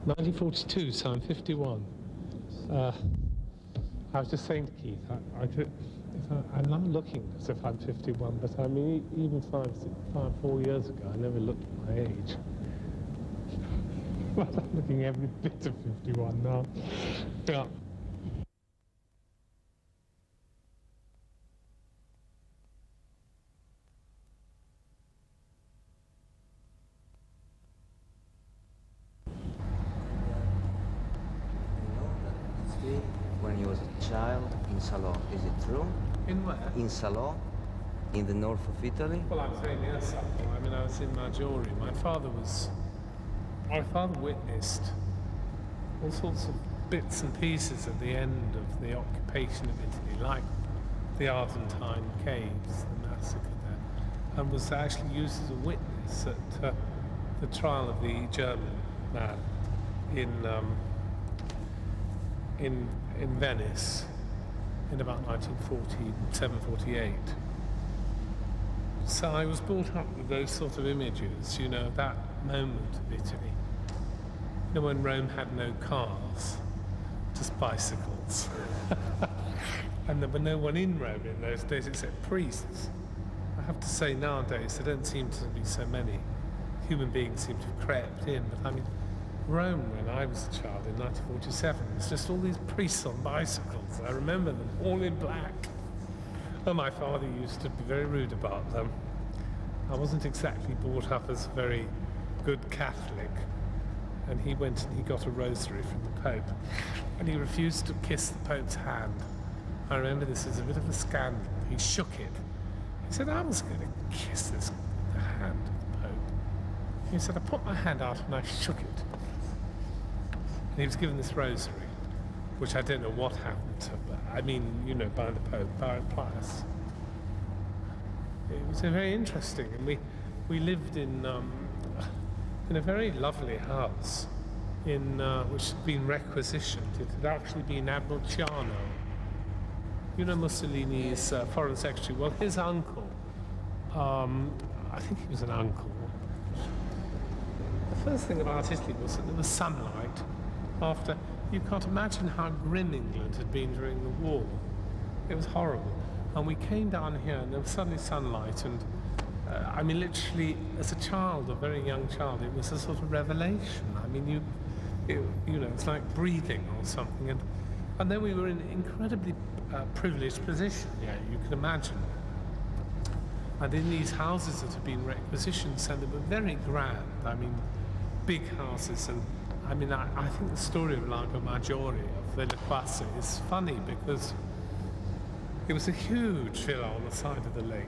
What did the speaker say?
1942, so I'm 51. I was just saying to Keith, I'm not looking as if I'm 51, but I mean, even 4 years ago, I never looked at my age. But I'm looking every bit of 51 now. Yeah. When he was a child in Salò, is it true? In where? In Salò, in the north of Italy? Well, I'm saying yes. I mean, I was in Maggiore. My father witnessed all sorts of bits and pieces at the end of the occupation of Italy, like the Argentine caves, the massacre there, and was actually used as a witness at the trial of the German man in Venice in about 1947-48. So I was brought up with those sort of images, you know, that moment of Italy. You know, when Rome had no cars, just bicycles. And there were no one in Rome in those days except priests. I have to say nowadays there don't seem to be so many human beings seem to have crept in, but I mean, Rome, when I was a child in 1947, was just all these priests on bicycles. I remember them, all in black. And my father used to be very rude about them. I wasn't exactly brought up as a very good Catholic. And he went and he got a rosary from the Pope. And he refused to kiss the Pope's hand. I remember this as a bit of a scandal. He shook it. He said, I was going to kiss the hand of the Pope. He said, I put my hand out and I shook it. And he was given this rosary, which I don't know what happened to, but I mean, you know, by the Pope, by Pius. It was very interesting, and we lived in a very lovely house, which had been requisitioned. It had actually been Admiral Ciano, you know, Mussolini's foreign secretary. Well, his uncle, I think he was an uncle. The first thing about Italy was that there was sunlight. You can't imagine how grim England had been during the war. It was horrible. And we came down here and there was suddenly sunlight, and I mean, literally, as a child, a very young child, it was a sort of revelation. I mean, you know, it's like breathing or something. And then we were in an incredibly privileged position, yeah, you can imagine. And in these houses that had been requisitioned, so they were very grand. I mean, big houses, and I mean, I think the story of Lago Maggiore, of Villa Quasi, is funny because it was a huge villa on the side of the lake.